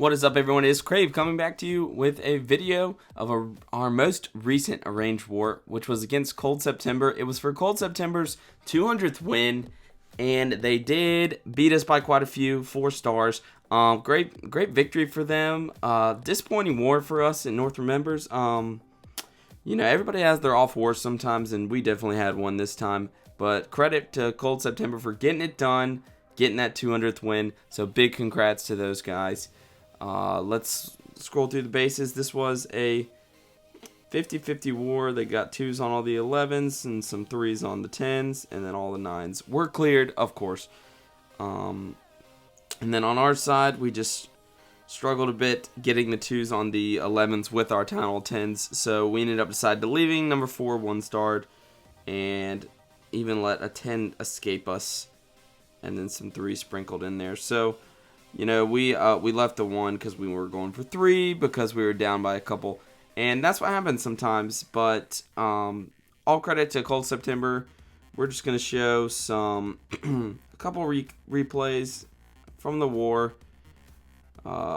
What is up, everyone? It is Crave coming back to you with a video of our most recent arranged war, which was against Cold September. It was for Cold September's 200th win, and they did beat us by quite a few, 4 stars. Great victory for them. Disappointing war for us in North Remembers. You know, everybody has their off wars sometimes, and we definitely had one this time. But credit to Cold September for getting it done, getting that 200th win. So big congrats to those guys. Let's scroll through the bases. This was a 50-50 war. They got 2s on all the 11s and some 3s on the 10s, and then all the 9s were cleared, of course. And then on our side, we just struggled a bit getting the 2s on the 11s with our town hall 10s, so we ended up deciding to leaving number 4 1-starred and even let a 10 escape us, and then some 3 sprinkled in there. So you know, we left the 1 because we were going for 3 because we were down by a couple. And that's what happens sometimes. But all credit to Cold September. We're just going to show some a couple replays from the war.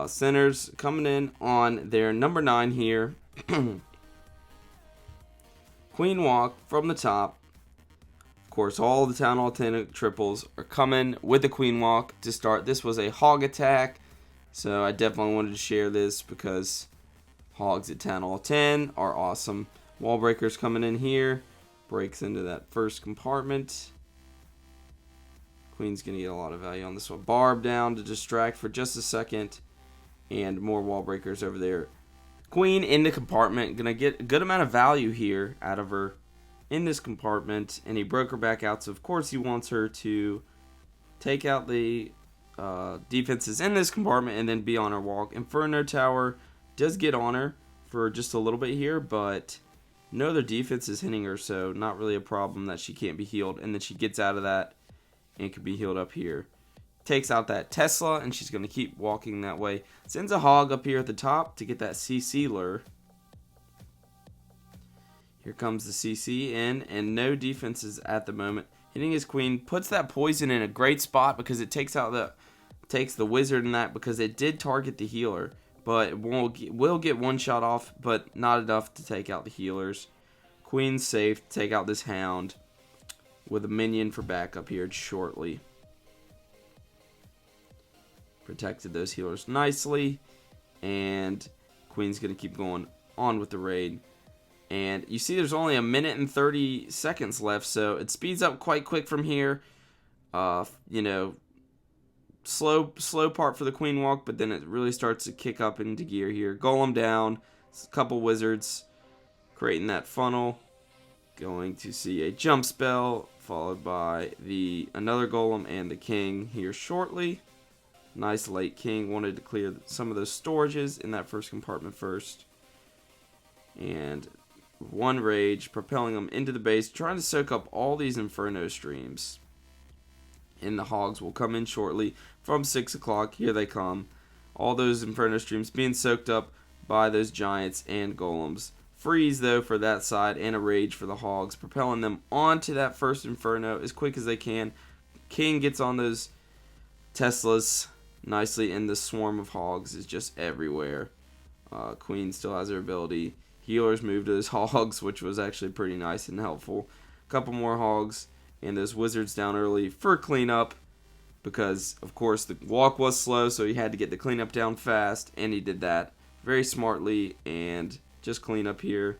Centers coming in on their number 9 here. Queen walk from the top. Of course, all the Town Hall 10 triples are coming with the Queen Walk to start. This was a hog attack, so I definitely wanted to share this because hogs at Town Hall 10 are awesome. Wall breakers coming in here, breaks into that first compartment. Queen's going to get a lot of value on this one. Barb down to distract for just a second, and more wall breakers over there. Queen in the compartment, going to get a good amount of value here out of her in this compartment, and he broke her back out, so of course he wants her to take out the defenses in this compartment and then be on her walk. Inferno tower does get on her for just a little bit here, but no other defense is hitting her, so not really a problem that she can't be healed. And then she gets out of that and can be healed up here. Takes out that Tesla, and she's going to keep walking that way. Sends a hog up here at the top to get that CC lure. Here comes the CC in, and no defenses at the moment. Hitting his queen, puts that poison in a great spot because it takes the wizard in that, because it did target the healer, but it will get one shot off, but not enough to take out the healers. Queen's safe to take out this hound with a minion for backup here shortly. Protected those healers nicely, and Queen's going to keep going on with the raid. And you see there's only 1 minute and 30 seconds left, so it speeds up quite quick from here. You know, slow part for the Queen walk, but then it really starts to kick up into gear here. Golem down, a couple wizards creating that funnel. Going to see a jump spell, followed by another golem and the king here shortly. Nice late king, wanted to clear some of those storages in that first compartment first. And 1 rage, propelling them into the base, trying to soak up all these inferno streams. And the hogs will come in shortly from 6 o'clock. Here they come. All those inferno streams being soaked up by those giants and golems. Freeze, though, for that side, and a rage for the hogs, propelling them onto that first inferno as quick as they can. King gets on those Teslas nicely, and the swarm of hogs is just everywhere. Queen still has her ability. Healers moved to those hogs, which was actually pretty nice and helpful. A couple more hogs, and those wizards down early for cleanup, because, of course, the walk was slow, so he had to get the cleanup down fast, and he did that very smartly, and just clean up here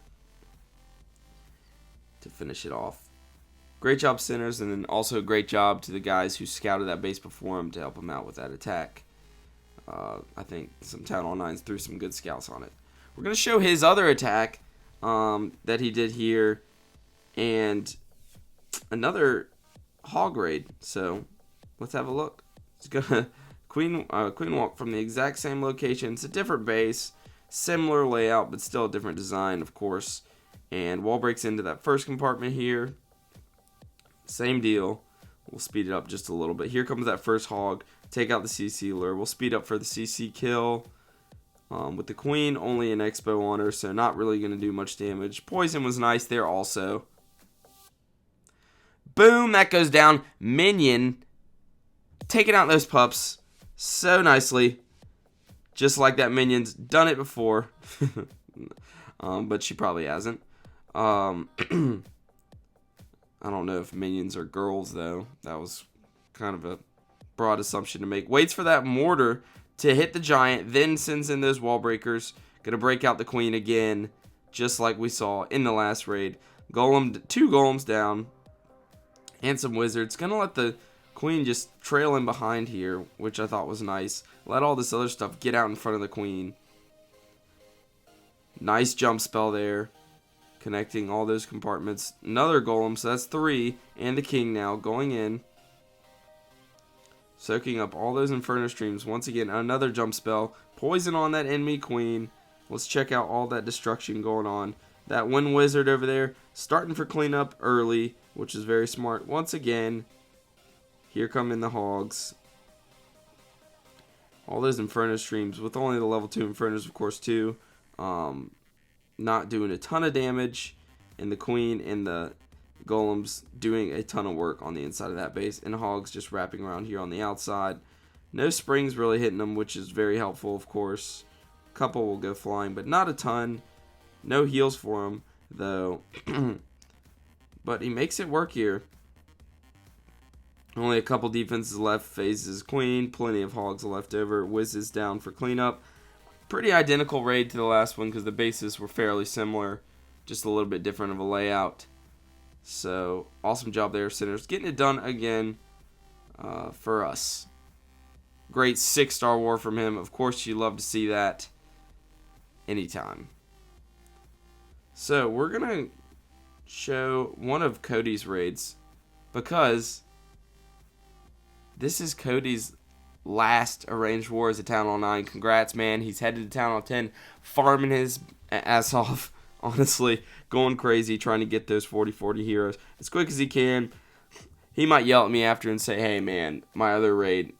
to finish it off. Great job, Sinners, and then also great job to the guys who scouted that base before him to help him out with that attack. I think some Town Hall 9s threw some good scouts on it. We're going to show his other attack that he did here, and another hog raid. So let's have a look. It's gonna Queen walk from the exact same location. It's a different base, similar layout, but still a different design, of course. And wall breaks into that first compartment here. Same deal. We'll speed it up just a little bit. Here comes that first hog. Take out the CC lure. We'll speed up for the CC kill. With the queen, only an expo on her, so not really going to do much damage. Poison was nice there also. Boom, that goes down. Minion taking out those pups so nicely. just like that minion's done it before. But she probably hasn't. I don't know if minions are girls, though. That was kind of a broad assumption to make. Waits for that mortar to hit the giant, then sends in those wall breakers. Gonna break out the queen again, just like we saw in the last raid. Two golems down, and some wizards. Gonna let the queen just trail in behind here, which I thought was nice. Let all this other stuff get out in front of the queen. Nice jump spell there, connecting all those compartments. Another golem, so that's 3, and the king now going in, soaking up all those inferno streams. Once again, another jump spell, poison on that enemy queen. Let's check out all that destruction going on. That one wizard over there starting for cleanup early, which is very smart. Once again, here come in the hogs. All those inferno streams with only the level 2 infernos, of course, too. Not doing a ton of damage, and the queen and the golems doing a ton of work on the inside of that base, and hogs just wrapping around here on the outside. No springs really hitting them, which is very helpful, of course. A couple will go flying, but not a ton. No heals for him, though. But he makes it work here. Only a couple defenses left. Phases queen. Plenty of hogs left over. Wiz is down for cleanup. Pretty identical raid to the last one because the bases were fairly similar. Just a little bit different of a layout. So, awesome job there, Sinners. Getting it done again for us. Great 6-star war from him. Of course, you love to see that anytime. So, we're going to show one of Cody's raids because this is Cody's last arranged war as a Town Hall 9. Congrats, man. He's headed to Town Hall 10, farming his ass off, honestly, going crazy, trying to get those 40-40 heroes as quick as he can. He might yell at me after and say, hey, man, my other raid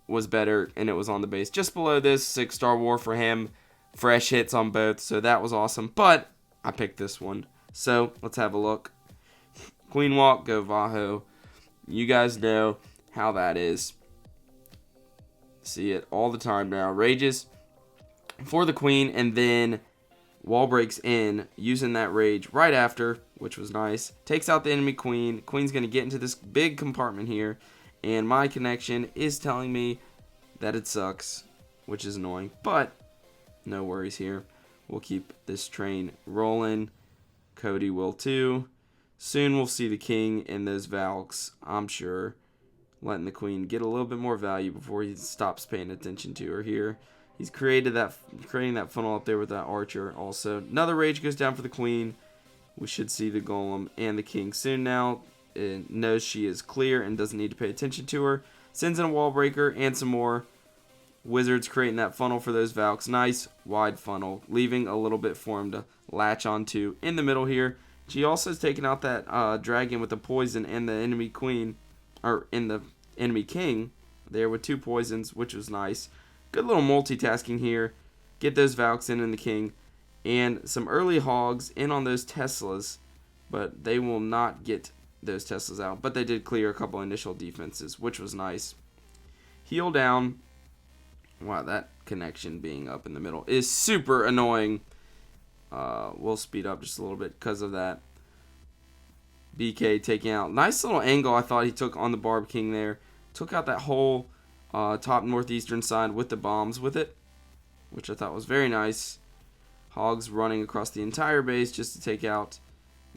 was better, and it was on the base just below this. 6-star war for him. Fresh hits on both, so that was awesome. But I picked this one. So, let's have a look. Queen walk, go Vaho. You guys know how that is. See it all the time now. Rages for the queen, and then wall breaks in using that rage right after, which was nice. Takes out the enemy queen. Queen's going to get into this big compartment here, and my connection is telling me that it sucks, which is annoying, but no worries here. We'll keep this train rolling. Cody will too. Soon we'll see the king and those Valks, I'm sure, letting the queen get a little bit more value before he stops paying attention to her here. He's creating that funnel up there with that archer also. Another rage goes down for the queen. We should see the golem and the king soon now. It knows she is clear and doesn't need to pay attention to her. Sends in a wall breaker and some more. Wizards creating that funnel for those Valks. Nice wide funnel, leaving a little bit for him to latch onto in the middle here. She also has taken out that dragon with the poison and the enemy queen, or in the enemy king there with 2 poisons, which was nice. Good little multitasking here. Get those Valks in the king. And some early hogs in on those Teslas, but they will not get those Teslas out. But they did clear a couple initial defenses, which was nice. Heal down. Wow, that connection being up in the middle is super annoying. We'll speed up just a little bit because of that. BK taking out. Nice little angle I thought he took on the Barb King there. Took out that whole top northeastern side with the bombs with it, which I thought was very nice. Hogs running across the entire base just to take out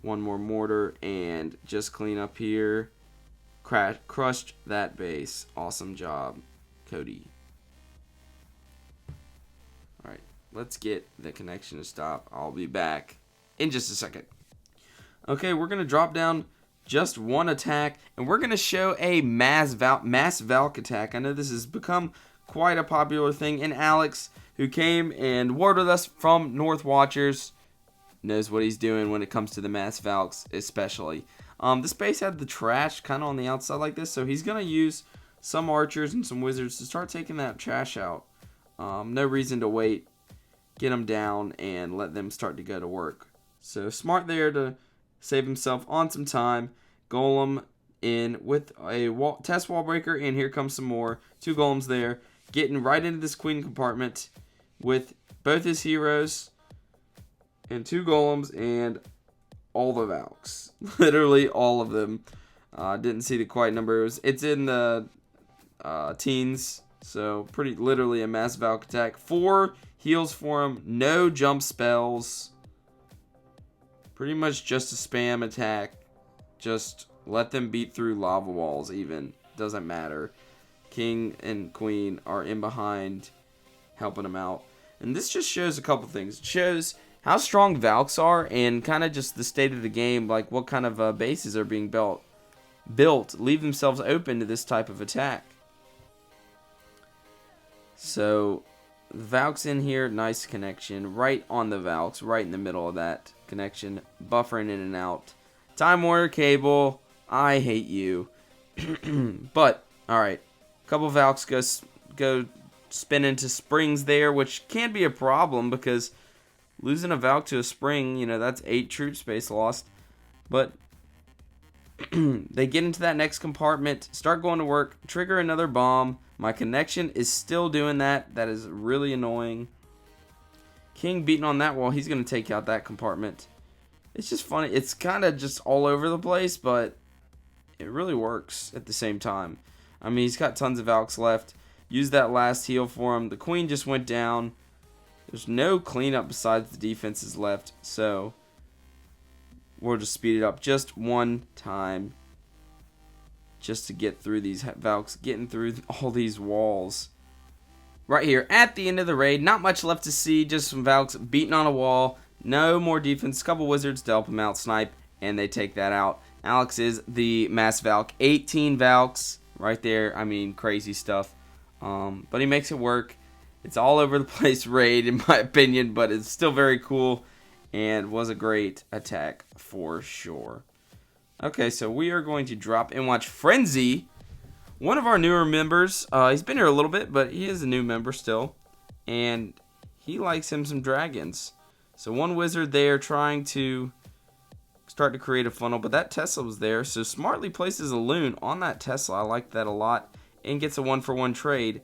one more mortar and just clean up here. Crushed that base. Awesome job, Cody. Alright, let's get the connection to stop. I'll be back in just a second. Okay, we're going to drop down just one attack, and we're going to show a mass Valk attack. I know this has become quite a popular thing, and Alex, who came and warred with us from North Watchers, knows what he's doing when it comes to the mass Valks, especially. This base had the trash kind of on the outside like this, so he's going to use some archers and some wizards to start taking that trash out. No reason to wait. Get them down and let them start to go to work. So smart there to save himself on some time. Golem in with a test wall breaker, and here comes some more. 2 golems there, getting right into this queen compartment. with both his heroes and 2 golems and all the Valks. Literally all of them. Didn't see the quite numbers. It's in the teens, so pretty literally a mass Valk attack. 4 heals for him, no jump spells. Pretty much just a spam attack. Just let them beat through lava walls even. Doesn't matter. King and Queen are in behind, helping him out. And this just shows a couple things. It shows how strong Valks are and kind of just the state of the game, like what kind of bases are being built, leave themselves open to this type of attack. So, Valks in here, nice connection, right on the Valks, right in the middle of that connection, buffering in and out. Time Warrior Cable, I hate you. But, alright, a couple Valks go spin into springs there, which can be a problem because losing a Valk to a spring, you know, that's 8 troop space lost. But they get into that next compartment, start going to work, trigger another bomb. My connection is still doing that. That is really annoying. King beating on that wall. He's going to take out that compartment. It's just funny. It's kind of just all over the place, but it really works at the same time. I mean, he's got tons of Valks left. Use that last heal for him. The Queen just went down. There's no cleanup besides the defenses left, so we'll just speed it up just one time just to get through these Valks, getting through all these walls. Right here at the end of the raid, not much left to see, just some Valks beating on a wall. No more defense, couple wizards to help him out, snipe, and they take that out. Alex is the mass Valk, 18 Valks right there. I mean, crazy stuff, but he makes it work. It's all over the place raid in my opinion, but it's still very cool and was a great attack for sure. Okay, so we are going to drop and watch Frenzy, one of our newer members. He's been here a little bit, but he is a new member still, and he likes him some dragons. So one wizard there trying to start to create a funnel, but that Tesla was there, so smartly places a loon on that Tesla. I like that a lot, and gets a 1-for-1 trade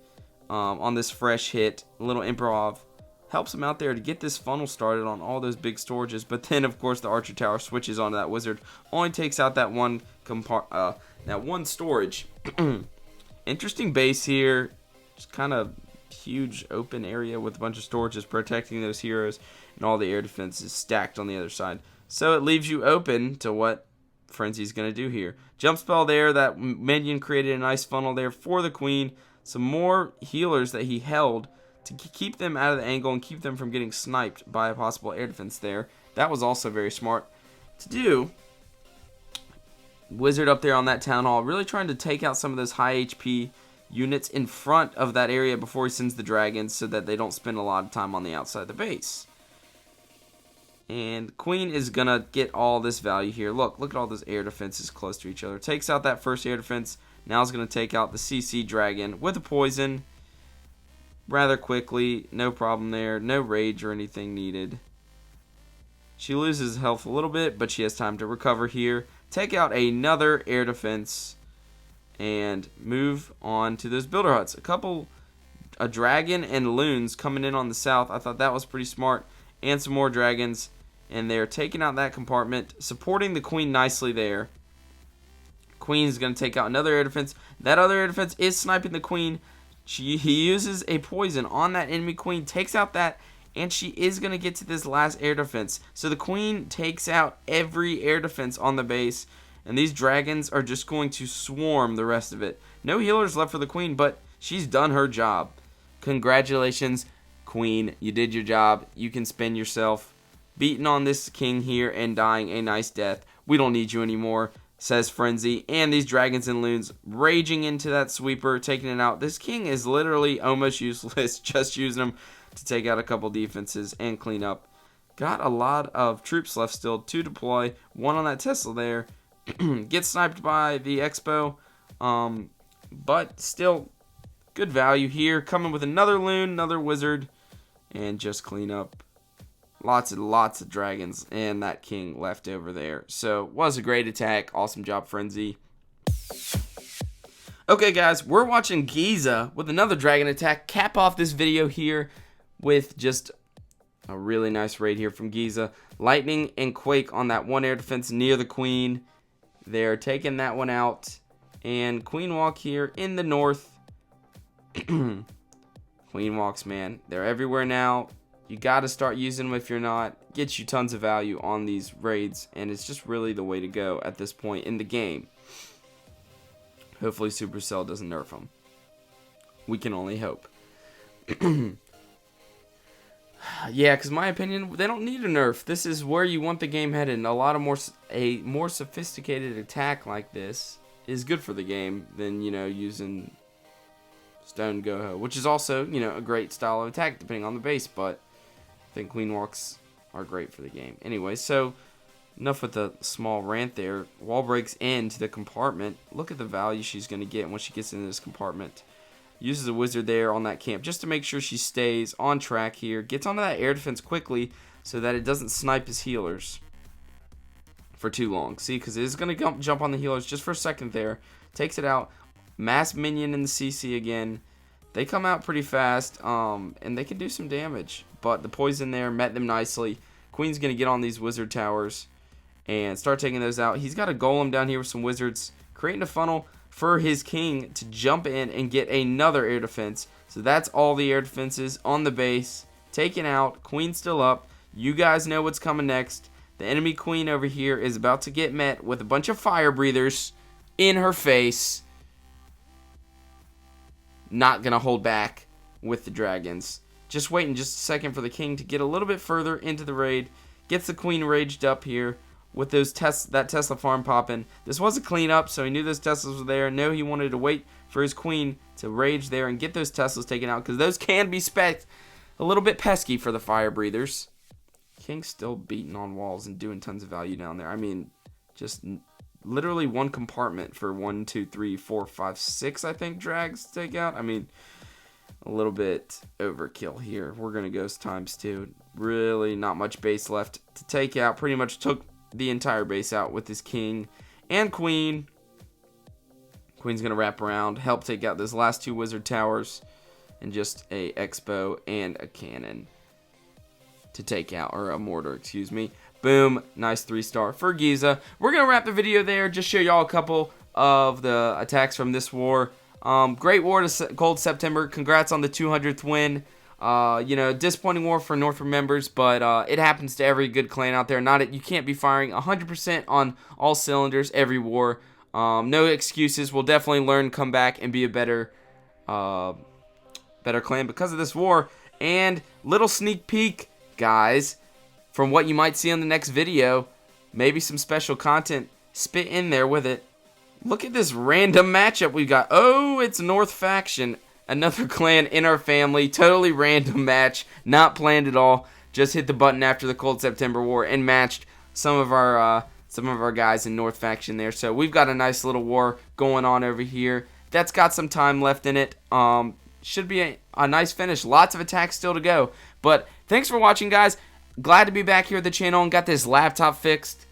on this fresh hit. A little improv helps him out there to get this funnel started on all those big storages, but then of course the archer tower switches onto that wizard, only takes out that one storage. Interesting base here, just kind of huge open area with a bunch of storages protecting those heroes, and all the air defenses stacked on the other side. So it leaves you open to what Frenzy's going to do here. Jump spell there, that minion created a nice funnel there for the Queen. Some more healers that he held to keep them out of the angle and keep them from getting sniped by a possible air defense there. That was also very smart to do. Wizard up there on that town hall, really trying to take out some of those high HP units in front of that area before he sends the dragons so that they don't spend a lot of time on the outside of the base. And Queen is going to get all this value here. Look at all those air defenses close to each other. Takes out that first air defense. Now is going to take out the CC dragon with a poison rather quickly. No problem there. No rage or anything needed. She loses health a little bit, but she has time to recover here. Take out another air defense and move on to those builder huts. A dragon and loons coming in on the south. I thought that was pretty smart. And some more dragons. And they're taking out that compartment, supporting the Queen nicely there. Queen's going to take out another air defense. That other air defense is sniping the Queen. He uses a poison on that enemy Queen, takes out that, and she is going to get to this last air defense. So the Queen takes out every air defense on the base, and these dragons are just going to swarm the rest of it. No healers left for the Queen, but she's done her job. Congratulations, Queen. You did your job. You can spin yourself. Beating on this king here and dying a nice death. We don't need you anymore, says Frenzy. And these dragons and loons raging into that sweeper, taking it out. This king is literally almost useless, just using him to take out a couple defenses and clean up. Got a lot of troops left still to deploy. One on that Tesla there. Gets sniped by the Expo. But still, good value here. Coming with another loon, another wizard. And just clean up. Lots of dragons and that king left over there. So, was a great attack. Awesome job, Frenzy. Okay, guys, we're watching Giza with another dragon attack. Cap off this video here. with just a really nice raid here from Giza. Lightning and Quake on that one air defense near the Queen. They're taking that one out. And Queen Walk here in the north. Queen Walks, man. They're everywhere now. You got to start using them if you're not. Gets you tons of value on these raids. And it's just really the way to go at this point in the game. Hopefully Supercell doesn't nerf them. We can only hope. Yeah, because my opinion, they don't need a nerf. This is where you want the game headed. A more sophisticated attack like this is good for the game than, you know, using Stone Goho, which is also, you know, a great style of attack depending on the base. But I think Queen Walks are great for the game. Anyway, so enough with the small rant there. Wall breaks into the compartment. Look at the value she's going to get when she gets into this compartment. Uses a wizard there on that camp just to make sure she stays on track here. Gets onto that air defense quickly so that it doesn't snipe his healers for too long. See, because it is going to jump on the healers just for a second there. Takes it out. Mass minion in the CC again. They come out pretty fast, and they can do some damage. But the poison there met them nicely. Queen's going to get on these wizard towers and start taking those out. He's got a golem down here with some wizards, creating a funnel for his king to jump in and get another air defense. So that's all the air defenses on the base. Taken out. Queen still up. You guys know what's coming next. The enemy queen over here is about to get met with a bunch of fire breathers in her face. Not going to hold back with the dragons. Just waiting just a second for the king to get a little bit further into the raid. Gets the queen raged up here with those that Tesla farm popping. This was a cleanup, so he knew those Teslas were there. No, he wanted to wait for his queen to rage there and get those Teslas taken out, because those can be a little bit pesky for the fire breathers. King's still beating on walls and doing tons of value down there. I mean, just literally one compartment for 1, 2, 3, 4, 5, 6, I think, drags to take out. I mean, a little bit overkill here. We're going to ghost times 2. Really not much base left to take out. Pretty much took the entire base out with his king and queen. Queen's going to wrap around, help take out those last 2 wizard towers, and just a expo and a cannon to take out, or a mortar, excuse me. Boom, nice 3-star for Giza. We're going to wrap the video there, just show y'all a couple of the attacks from this war. Great war to Cold September. Congrats on the 200th win. You know, disappointing war for Northrop members, but it happens to every good clan out there. You can't be firing 100% on all cylinders every war. No excuses. We'll definitely learn, come back, and be a better clan because of this war. And little sneak peek, guys, from what you might see on the next video. Maybe some special content spit in there with it. Look at this random matchup we got. Oh, it's North Faction. Another clan in our family. Totally random match. Not planned at all. Just hit the button after the Cold September War and matched some of our guys in North Faction there. So we've got a nice little war going on over here. That's got some time left in it. Should be a nice finish. Lots of attacks still to go. But thanks for watching, guys. Glad to be back here at the channel and got this laptop fixed.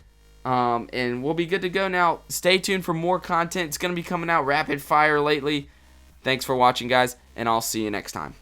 And we'll be good to go now. Stay tuned for more content. It's going to be coming out rapid fire lately. Thanks for watching, guys, and I'll see you next time.